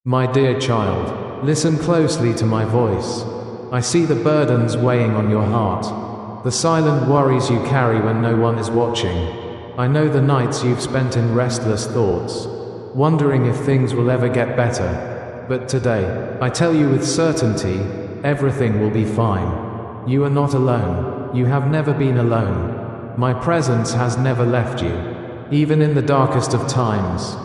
My dear child, listen closely to my voice. I see the burdens weighing on your heart, the silent worries you carry when no one is watching. I know the nights you've spent in restless thoughts, wondering if things will ever get better. But today, I tell you with certainty, everything will be fine. You are not alone. You have never been alone. My presence has never left you, even in the darkest of times.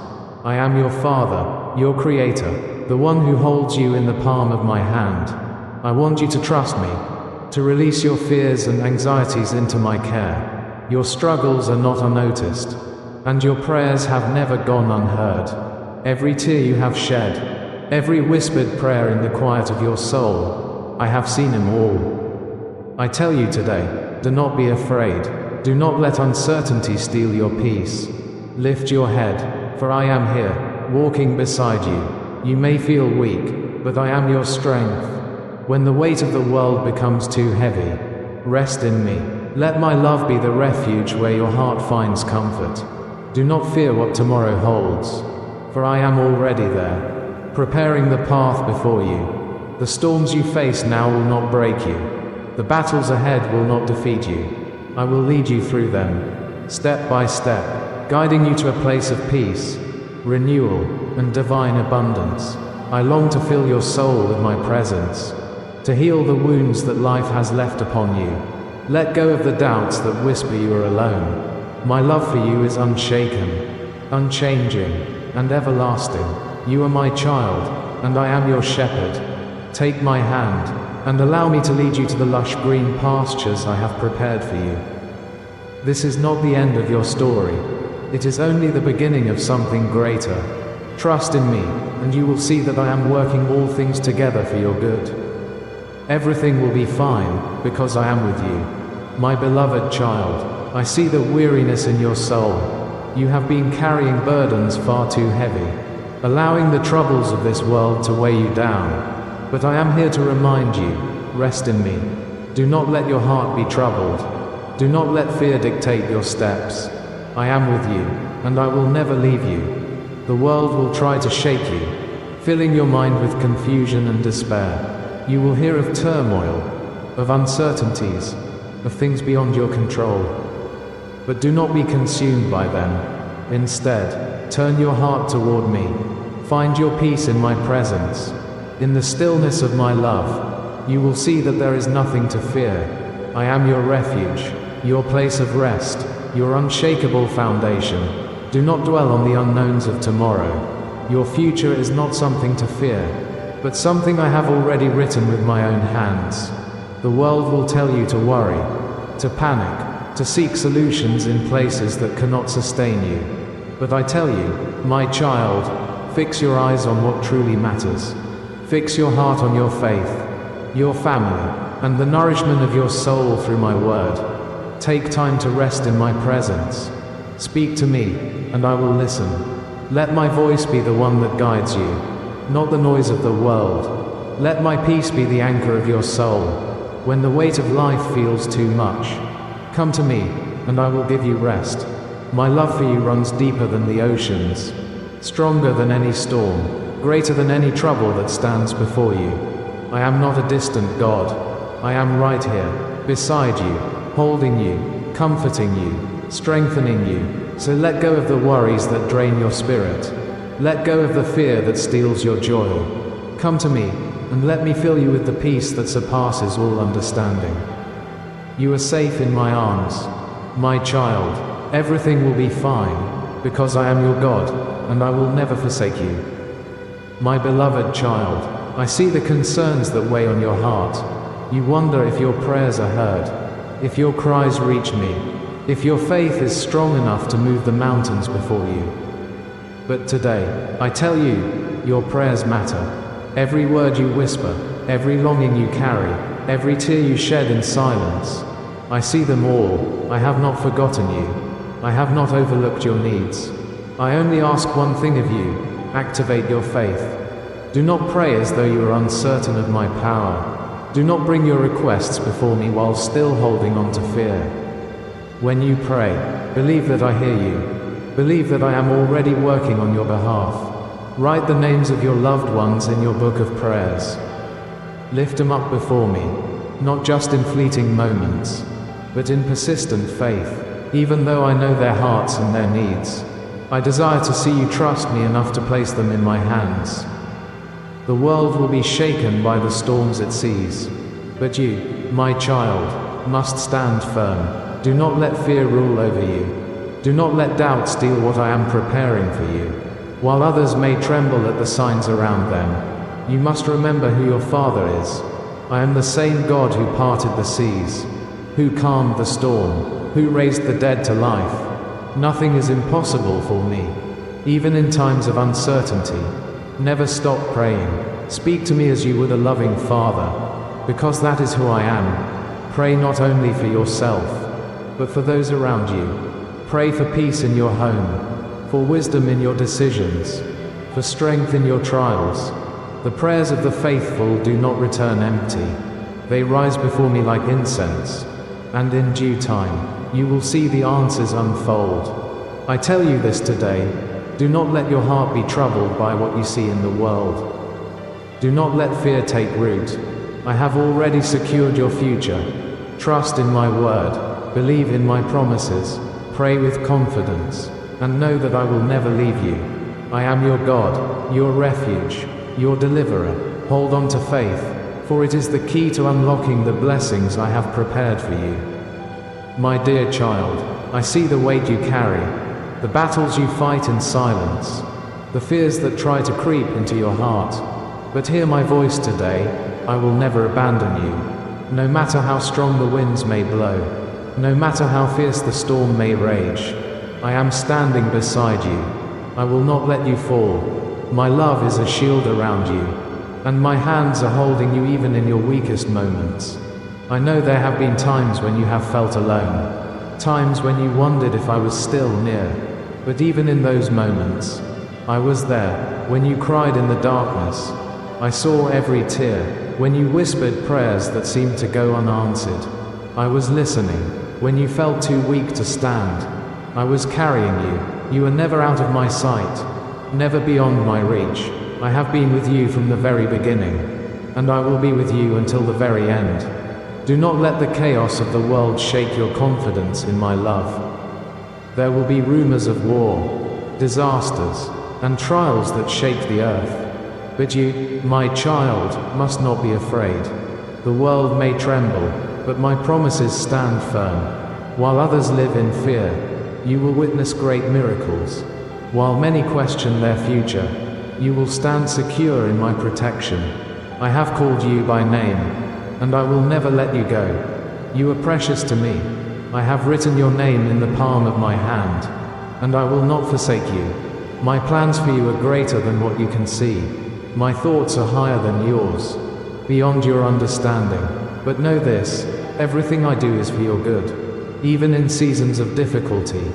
I am your Father, your Creator, the one who holds you in the palm of my hand. I want you to trust me, to release your fears and anxieties into my care. Your struggles are not unnoticed, and your prayers have never gone unheard. Every tear you have shed, every whispered prayer in the quiet of your soul, I have seen them all. I tell you today, do not be afraid. Do not let uncertainty steal your peace. Lift your head, for I am here, walking beside you. You may feel weak, but I am your strength. When the weight of the world becomes too heavy, rest in me. Let my love be the refuge where your heart finds comfort. Do not fear what tomorrow holds, for I am already there, preparing the path before you. The storms you face now will not break you. The battles ahead will not defeat you. I will lead you through them, step by step, guiding you to a place of peace, renewal, and divine abundance. I long to fill your soul with my presence, to heal the wounds that life has left upon you. Let go of the doubts that whisper you are alone. My love for you is unshaken, unchanging, and everlasting. You are my child, and I am your shepherd. Take my hand, and allow me to lead you to the lush green pastures I have prepared for you. This is not the end of your story. It is only the beginning of something greater. Trust in me, and you will see that I am working all things together for your good. Everything will be fine, because I am with you. My beloved child, I see the weariness in your soul. You have been carrying burdens far too heavy, allowing the troubles of this world to weigh you down. But I am here to remind you, rest in me. Do not let your heart be troubled. Do not let fear dictate your steps. I am with you, and I will never leave you. The world will try to shake you, filling your mind with confusion and despair. You will hear of turmoil, of uncertainties, of things beyond your control. But do not be consumed by them. Instead, turn your heart toward me. Find your peace in my presence. In the stillness of my love, you will see that there is nothing to fear. I am your refuge, your place of rest, your unshakable foundation. Do not dwell on the unknowns of tomorrow. Your future is not something to fear, but something I have already written with my own hands. The world will tell you to worry, to panic, to seek solutions in places that cannot sustain you. But I tell you, my child, fix your eyes on what truly matters. Fix your heart on your faith, your family, and the nourishment of your soul through my word. Take time to rest in my presence. Speak to me, and I will listen. Let my voice be the one that guides you, not the noise of the world. Let my peace be the anchor of your soul. When the weight of life feels too much, come to me, and I will give you rest. My love for you runs deeper than the oceans, stronger than any storm, greater than any trouble that stands before you. I am not a distant God. I am right here, beside you, holding you, comforting you, strengthening you. So let go of the worries that drain your spirit. Let go of the fear that steals your joy. Come to me, and let me fill you with the peace that surpasses all understanding. You are safe in my arms, my child. Everything will be fine, because I am your God, and I will never forsake you. My beloved child, I see the concerns that weigh on your heart. You wonder if your prayers are heard, if your cries reach me, if your faith is strong enough to move the mountains before you. But today, I tell you, your prayers matter. Every word you whisper, every longing you carry, every tear you shed in silence. I see them all. I have not forgotten you. I have not overlooked your needs. I only ask one thing of you: activate your faith. Do not pray as though you are uncertain of my power. Do not bring your requests before me while still holding on to fear. When you pray, believe that I hear you. Believe that I am already working on your behalf. Write the names of your loved ones in your book of prayers. Lift them up before me, not just in fleeting moments, but in persistent faith, even though I know their hearts and their needs. I desire to see you trust me enough to place them in my hands. The world will be shaken by the storms it sees, but you, my child, must stand firm. Do not let fear rule over you. Do not let doubt steal what I am preparing for you. While others may tremble at the signs around them, you must remember who your Father is. I am the same God who parted the seas, who calmed the storm, who raised the dead to life. Nothing is impossible for me, even in times of uncertainty. Never stop praying. Speak to me as you would a loving father, because that is who I am. Pray not only for yourself, but for those around you. Pray for peace in your home, for wisdom in your decisions, for strength in your trials. The prayers of the faithful do not return empty. They rise before me like incense, and in due time, you will see the answers unfold. I tell you this today, do not let your heart be troubled by what you see in the world. Do not let fear take root. I have already secured your future. Trust in my word, believe in my promises, pray with confidence, and know that I will never leave you. I am your God, your refuge, your deliverer. Hold on to faith, for it is the key to unlocking the blessings I have prepared for you. My dear child, I see the weight you carry, the battles you fight in silence, the fears that try to creep into your heart. But hear my voice today, I will never abandon you. No matter how strong the winds may blow, no matter how fierce the storm may rage, I am standing beside you. I will not let you fall. My love is a shield around you, and my hands are holding you even in your weakest moments. I know there have been times when you have felt alone, times when you wondered if I was still near. But even in those moments, I was there. When you cried in the darkness, I saw every tear. When you whispered prayers that seemed to go unanswered, I was listening. When you felt too weak to stand, I was carrying you. You were never out of my sight, never beyond my reach. I have been with you from the very beginning, and I will be with you until the very end. Do not let the chaos of the world shake your confidence in my love. There will be rumors of war, disasters, and trials that shake the earth. But you, my child, must not be afraid. The world may tremble, but my promises stand firm. While others live in fear, you will witness great miracles. While many question their future, you will stand secure in my protection. I have called you by name, and I will never let you go. You are precious to me. I have written your name in the palm of my hand, and I will not forsake you. My plans for you are greater than what you can see. My thoughts are higher than yours, beyond your understanding. But know this, everything I do is for your good. Even in seasons of difficulty,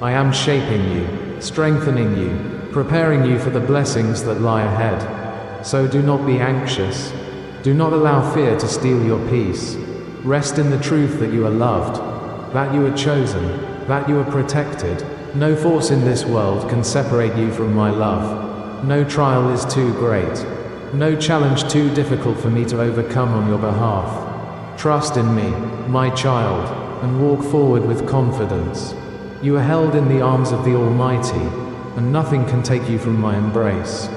I am shaping you, strengthening you, preparing you for the blessings that lie ahead. So do not be anxious. Do not allow fear to steal your peace. Rest in the truth that you are loved, that you are chosen, that you are protected. No force in this world can separate you from my love. No trial is too great, no challenge too difficult for me to overcome on your behalf. Trust in me, my child, and walk forward with confidence. You are held in the arms of the Almighty, and nothing can take you from my embrace.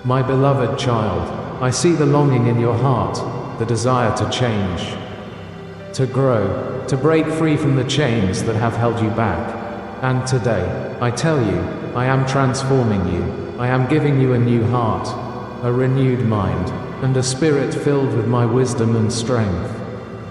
My beloved child, I see the longing in your heart, the desire to change, to grow, to break free from the chains that have held you back. And today, I tell you, I am transforming you. I am giving you a new heart, a renewed mind, and a spirit filled with my wisdom and strength.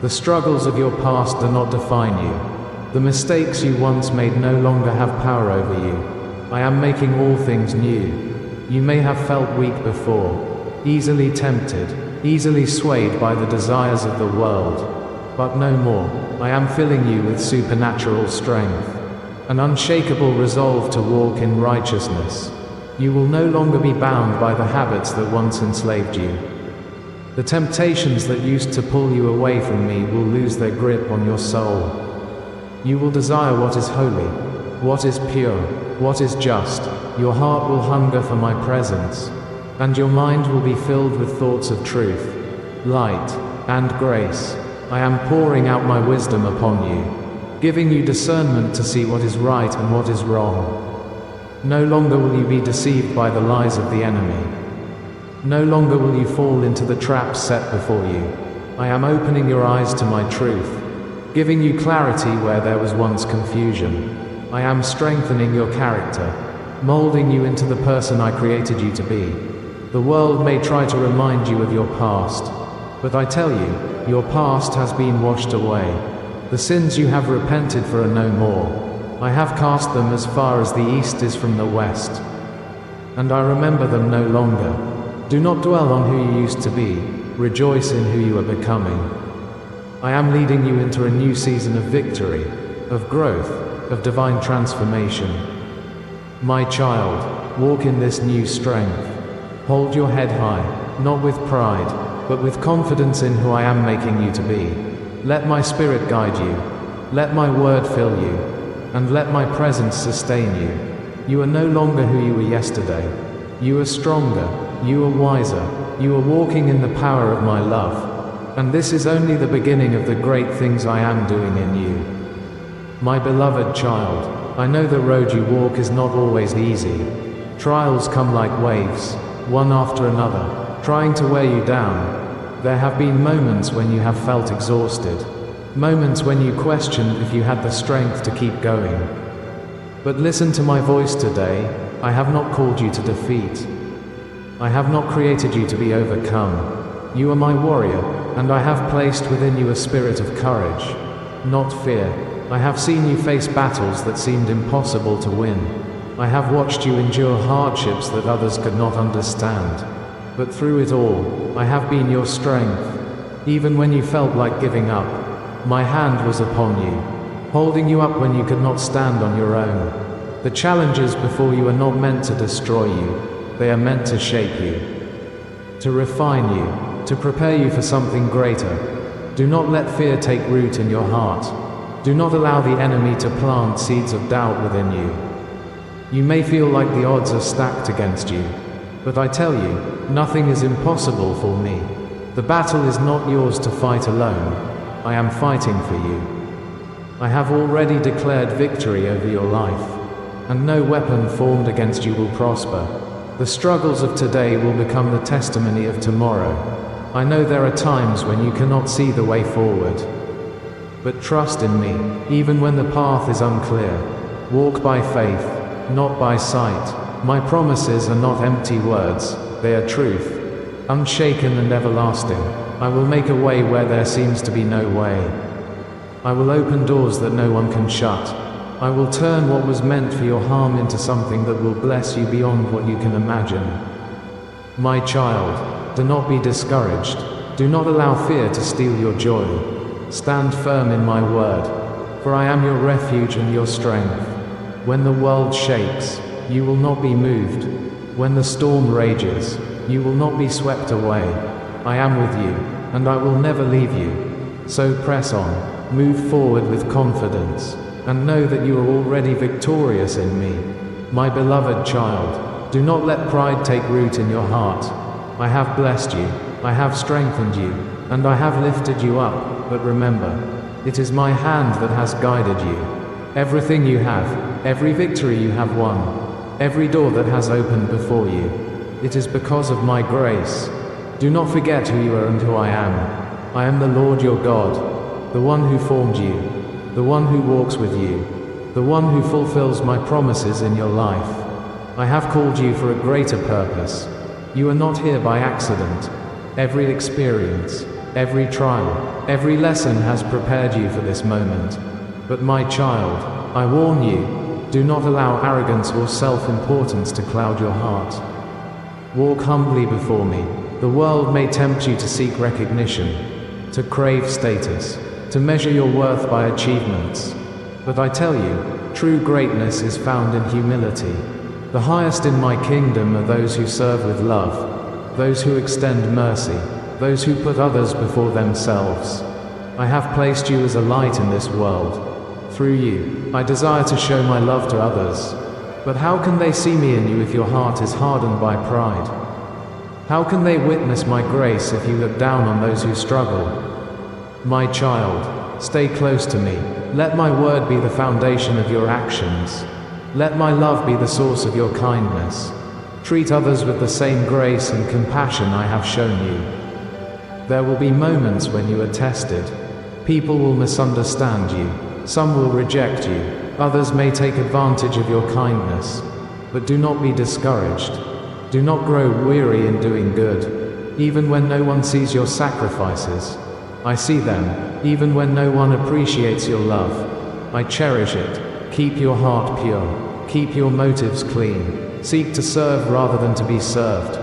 The struggles of your past do not define you. The mistakes you once made no longer have power over you. I am making all things new. You may have felt weak before, easily tempted, easily swayed by the desires of the world. But no more. I am filling you with supernatural strength, an unshakable resolve to walk in righteousness. You will no longer be bound by the habits that once enslaved you. The temptations that used to pull you away from me will lose their grip on your soul. You will desire what is holy, what is pure, what is just. Your heart will hunger for my presence, and your mind will be filled with thoughts of truth, light, and grace. I am pouring out my wisdom upon you, giving you discernment to see what is right and what is wrong. No longer will you be deceived by the lies of the enemy. No longer will you fall into the traps set before you. I am opening your eyes to my truth, giving you clarity where there was once confusion. I am strengthening your character, molding you into the person I created you to be. The world may try to remind you of your past, but I tell you, your past has been washed away. The sins you have repented for are no more. I have cast them as far as the east is from the west, and I remember them no longer. Do not dwell on who you used to be, rejoice in who you are becoming. I am leading you into a new season of victory, of growth, of divine transformation. My child, walk in this new strength. Hold your head high, not with pride, but with confidence in who I am making you to be. Let my spirit guide you, let my word fill you, and let my presence sustain you. You are no longer who you were yesterday. You are stronger, you are wiser, you are walking in the power of my love. And this is only the beginning of the great things I am doing in you. My beloved child, I know the road you walk is not always easy. Trials come like waves, one after another, trying to wear you down. There have been moments when you have felt exhausted, moments when you questioned if you had the strength to keep going. But listen to my voice today. I have not called you to defeat. I have not created you to be overcome. You are my warrior, and I have placed within you a spirit of courage, not fear. I have seen you face battles that seemed impossible to win. I have watched you endure hardships that others could not understand. But through it all, I have been your strength. Even when you felt like giving up, my hand was upon you, holding you up when you could not stand on your own. The challenges before you are not meant to destroy you. They are meant to shape you, to refine you, to prepare you for something greater. Do not let fear take root in your heart. Do not allow the enemy to plant seeds of doubt within you. You may feel like the odds are stacked against you, but I tell you, nothing is impossible for me. The battle is not yours to fight alone. I am fighting for you. I have already declared victory over your life, and no weapon formed against you will prosper. The struggles of today will become the testimony of tomorrow. I know there are times when you cannot see the way forward, but trust in me, even when the path is unclear. Walk by faith, not by sight. My promises are not empty words, they are truth, unshaken and everlasting. I will make a way where there seems to be no way. I will open doors that no one can shut. I will turn what was meant for your harm into something that will bless you beyond what you can imagine. My child, do not be discouraged. Do not allow fear to steal your joy. Stand firm in my word, for I am your refuge and your strength. When the world shakes, you will not be moved. When the storm rages, you will not be swept away. I am with you, and I will never leave you. So press on, move forward with confidence, and know that you are already victorious in me. My beloved child, do not let pride take root in your heart. I have blessed you, I have strengthened you, and I have lifted you up, but remember, it is my hand that has guided you. Everything you have, every victory you have won, every door that has opened before you, it is because of my grace. Do not forget who you are and who I am. I am the Lord your God, the one who formed you, the one who walks with you, the one who fulfills my promises in your life. I have called you for a greater purpose. You are not here by accident. Every experience, every trial, every lesson has prepared you for this moment. But my child, I warn you, do not allow arrogance or self-importance to cloud your heart. Walk humbly before me. The world may tempt you to seek recognition, to crave status, to measure your worth by achievements. But I tell you, true greatness is found in humility. The highest in my kingdom are those who serve with love, those who extend mercy, those who put others before themselves. I have placed you as a light in this world. Through you, I desire to show my love to others. But how can they see me in you if your heart is hardened by pride? How can they witness my grace if you look down on those who struggle? My child, stay close to me. Let my word be the foundation of your actions. Let my love be the source of your kindness. Treat others with the same grace and compassion I have shown you. There will be moments when you are tested. People will misunderstand you. Some will reject you. Others may take advantage of your kindness. But do not be discouraged. Do not grow weary in doing good. Even when no one sees your sacrifices, I see them. Even when no one appreciates your love, I cherish it. Keep your heart pure. Keep your motives clean. Seek to serve rather than to be served.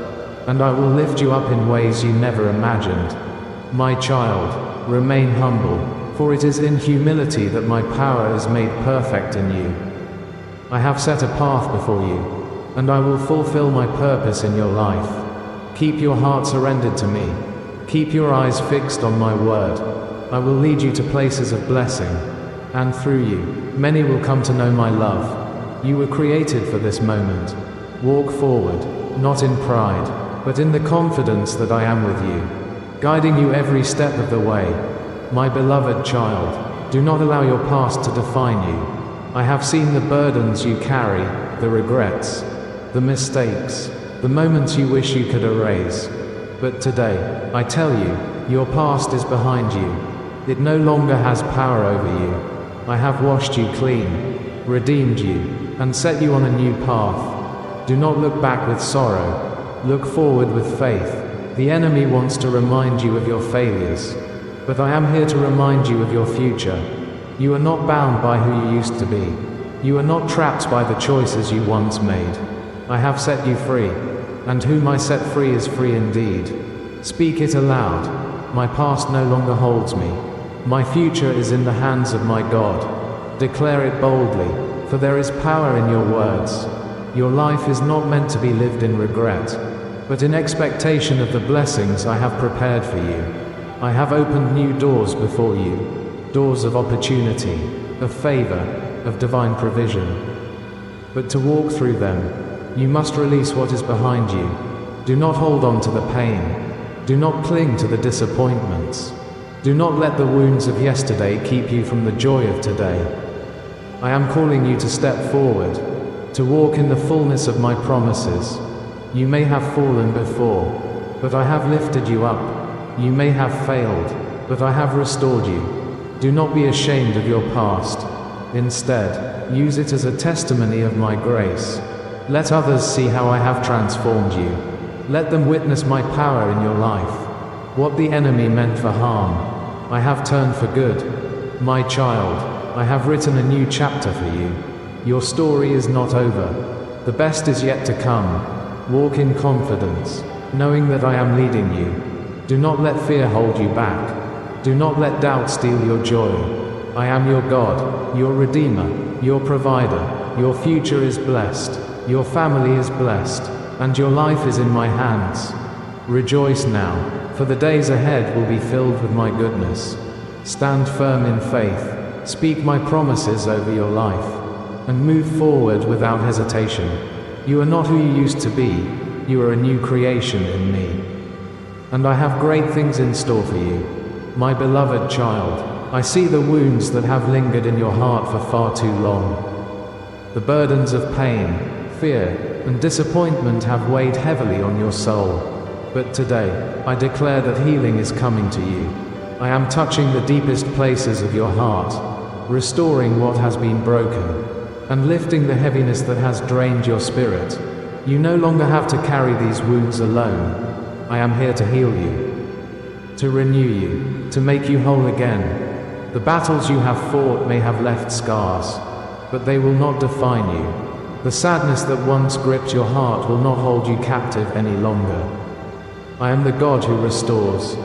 And I will lift you up in ways you never imagined. My child, remain humble, for it is in humility that my power is made perfect in you. I have set a path before you, and I will fulfill my purpose in your life. Keep your heart surrendered to me. Keep your eyes fixed on my word. I will lead you to places of blessing, and through you, many will come to know my love. You were created for this moment. Walk forward, not in pride, but in the confidence that I am with you, guiding you every step of the way. My beloved child, do not allow your past to define you. I have seen the burdens you carry, the regrets, the mistakes, the moments you wish you could erase. But today, I tell you, your past is behind you. It no longer has power over you. I have washed you clean, redeemed you, and set you on a new path. Do not look back with sorrow. Look forward with faith. The enemy wants to remind you of your failures. But I am here to remind you of your future. You are not bound by who you used to be. You are not trapped by the choices you once made. I have set you free, and whom I set free is free indeed. Speak it aloud. My past no longer holds me. My future is in the hands of my God. Declare it boldly, for there is power in your words. Your life is not meant to be lived in regret, but in expectation of the blessings I have prepared for you. I have opened new doors before you, doors of opportunity, of favor, of divine provision. But to walk through them, you must release what is behind you. Do not hold on to the pain. Do not cling to the disappointments. Do not let the wounds of yesterday keep you from the joy of today. I am calling you to step forward, to walk in the fullness of my promises. You may have fallen before, but I have lifted you up. You may have failed, but I have restored you. Do not be ashamed of your past. Instead, use it as a testimony of my grace. Let others see how I have transformed you. Let them witness my power in your life. What the enemy meant for harm, I have turned for good. My child, I have written a new chapter for you. Your story is not over. The best is yet to come. Walk in confidence, knowing that I am leading you. Do not let fear hold you back. Do not let doubt steal your joy. I am your God, your Redeemer, your Provider. Your future is blessed. Your family is blessed, and your life is in my hands. Rejoice now, for the days ahead will be filled with my goodness. Stand firm in faith, speak my promises over your life, and move forward without hesitation. You are not who you used to be, you are a new creation in me. And I have great things in store for you. My beloved child, I see the wounds that have lingered in your heart for far too long. The burdens of pain, fear, and disappointment have weighed heavily on your soul. But today, I declare that healing is coming to you. I am touching the deepest places of your heart, restoring what has been broken, and lifting the heaviness that has drained your spirit. You no longer have to carry these wounds alone. I am here to heal you, to renew you, to make you whole again. The battles you have fought may have left scars, but they will not define you. The sadness that once gripped your heart will not hold you captive any longer. I am the God who restores,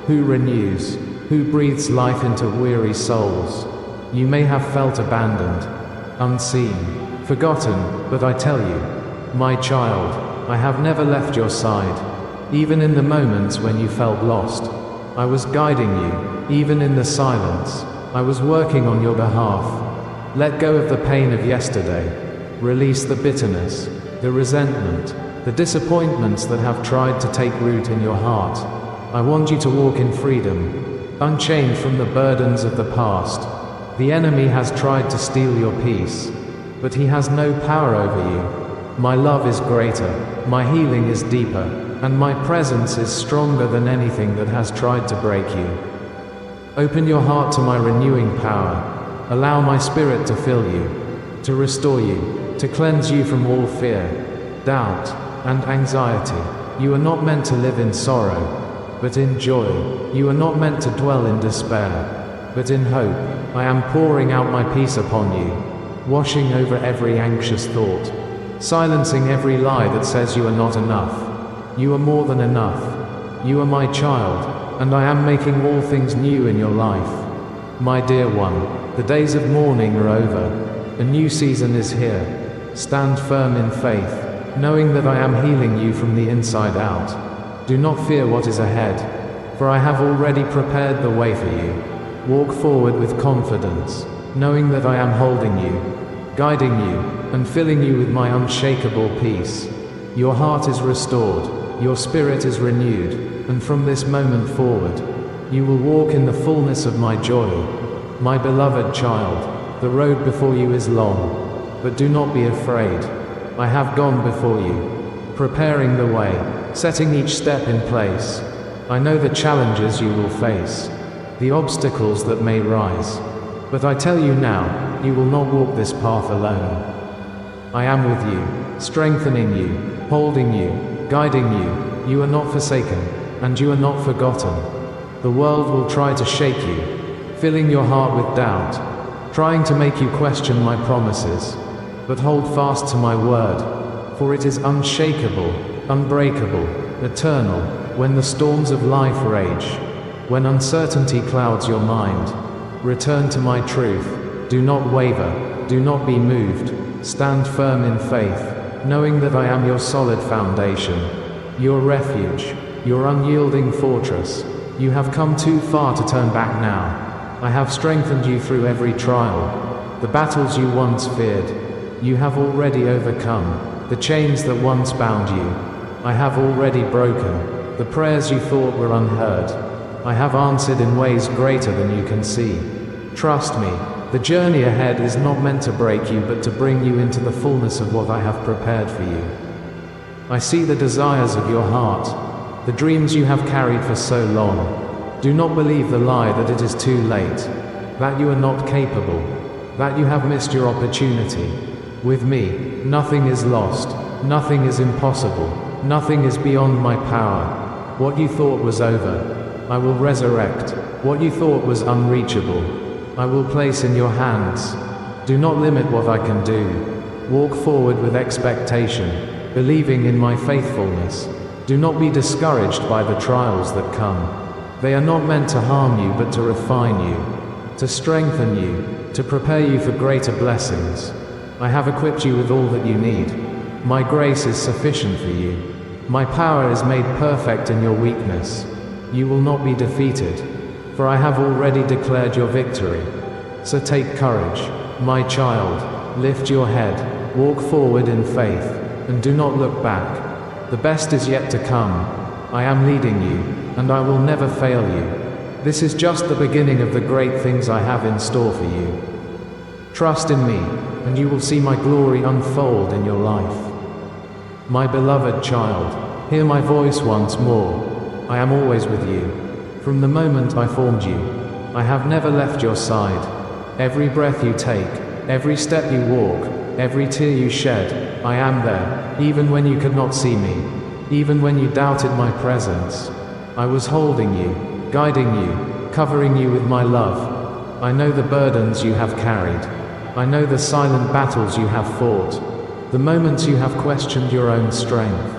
who renews, who breathes life into weary souls. You may have felt abandoned, unseen, forgotten, but I tell you, my child, I have never left your side. Even in the moments when you felt lost, I was guiding you. Even in the silence, I was working on your behalf. Let go of the pain of yesterday. Release the bitterness, the resentment, the disappointments that have tried to take root in your heart. I want you to walk in freedom, unchained from the burdens of the past. The enemy has tried to steal your peace, but he has no power over you. My love is greater, my healing is deeper, and my presence is stronger than anything that has tried to break you. Open your heart to my renewing power. Allow my spirit to fill you, to restore you, to cleanse you from all fear, doubt, and anxiety. You are not meant to live in sorrow, but in joy. You are not meant to dwell in despair, but in hope. I am pouring out my peace upon you, washing over every anxious thought, silencing every lie that says you are not enough. You are more than enough. You are my child, and I am making all things new in your life. My dear one, the days of mourning are over. A new season is here. Stand firm in faith, knowing that I am healing you from the inside out. Do not fear what is ahead, for I have already prepared the way for you. Walk forward with confidence, knowing that I am holding you, guiding you, and filling you with my unshakable peace. Your heart is restored, your spirit is renewed, and from this moment forward, you will walk in the fullness of my joy. My beloved child, the road before you is long, but do not be afraid. I have gone before you, preparing the way, setting each step in place. I know the challenges you will face, the obstacles that may rise, but I tell you now, you will not walk this path alone. I am with you, strengthening you, holding you, guiding you. You are not forsaken, and you are not forgotten. The world will try to shake you, filling your heart with doubt, trying to make you question my promises. But hold fast to my word, for it is unshakable, unbreakable, eternal. When the storms of life rage, when uncertainty clouds your mind, return to my truth. Do not waver, do not be moved. Stand firm in faith, knowing that I am your solid foundation, your refuge, your unyielding fortress. You have come too far to turn back now. I have strengthened you through every trial. The battles you once feared, you have already overcome. The chains that once bound you, I have already broken. The prayers you thought were unheard, I have answered in ways greater than you can see. Trust me, the journey ahead is not meant to break you, but to bring you into the fullness of what I have prepared for you. I see the desires of your heart, the dreams you have carried for so long. Do not believe the lie that it is too late, that you are not capable, that you have missed your opportunity. With me, nothing is lost, nothing is impossible, nothing is beyond my power. What you thought was over, I will resurrect. What you thought was unreachable, I will place in your hands. Do not limit what I can do. Walk forward with expectation, believing in my faithfulness. Do not be discouraged by the trials that come. They are not meant to harm you, but to refine you, to strengthen you, to prepare you for greater blessings. I have equipped you with all that you need. My grace is sufficient for you. My power is made perfect in your weakness. You will not be defeated, for I have already declared your victory. So take courage, my child, lift your head, walk forward in faith, and do not look back. The best is yet to come. I am leading you, and I will never fail you. This is just the beginning of the great things I have in store for you. Trust in me, and you will see my glory unfold in your life. My beloved child, hear my voice once more. I am always with you. From the moment I formed you, I have never left your side. Every breath you take, every step you walk, every tear you shed, I am there, even when you could not see me, even when you doubted my presence. I was holding you, guiding you, covering you with my love. I know the burdens you have carried. I know the silent battles you have fought, the moments you have questioned your own strength.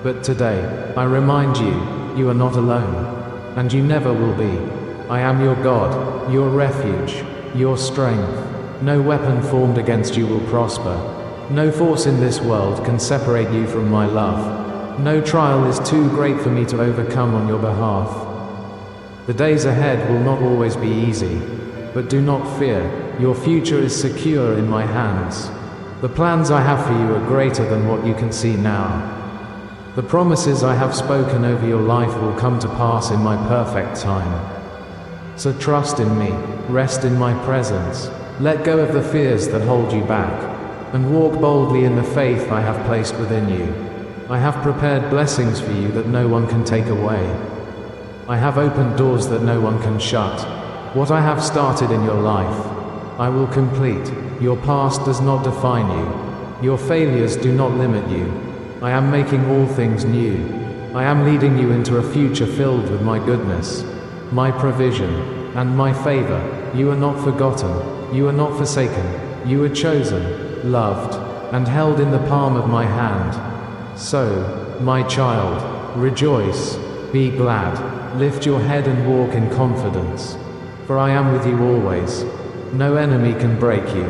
But today, I remind you, you are not alone, and you never will be. I am your God, your refuge, your strength. No weapon formed against you will prosper. No force in this world can separate you from my love. No trial is too great for me to overcome on your behalf. The days ahead will not always be easy, but do not fear. Your future is secure in my hands. The plans I have for you are greater than what you can see now. The promises I have spoken over your life will come to pass in my perfect time. So trust in me, rest in my presence, let go of the fears that hold you back, and walk boldly in the faith I have placed within you. I have prepared blessings for you that no one can take away. I have opened doors that no one can shut. What I have started in your life, I will complete. Your past does not define you. Your failures do not limit you. I am making all things new. I am leading you into a future filled with my goodness, my provision, and my favor. You are not forgotten. You are not forsaken. You are chosen, loved, and held in the palm of my hand. So, my child, rejoice, be glad, lift your head and walk in confidence. For I am with you always. No enemy can break you,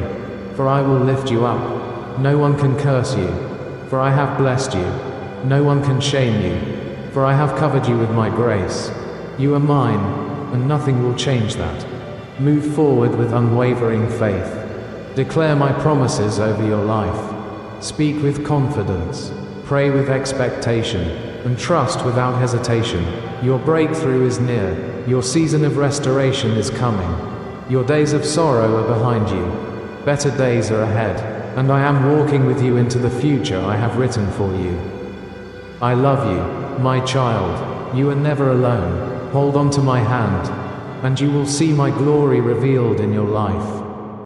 for I will lift you up. No one can curse you, for I have blessed you. No one can shame you, for I have covered you with my grace. You are mine, and nothing will change that. Move forward with unwavering faith. Declare my promises over your life. Speak with confidence. Pray with expectation, and trust without hesitation. Your breakthrough is near. Your season of restoration is coming. Your days of sorrow are behind you. Better days are ahead, and I am walking with you into the future I have written for you. I love you, my child. You are never alone. Hold on to my hand, and you will see my glory revealed in your life.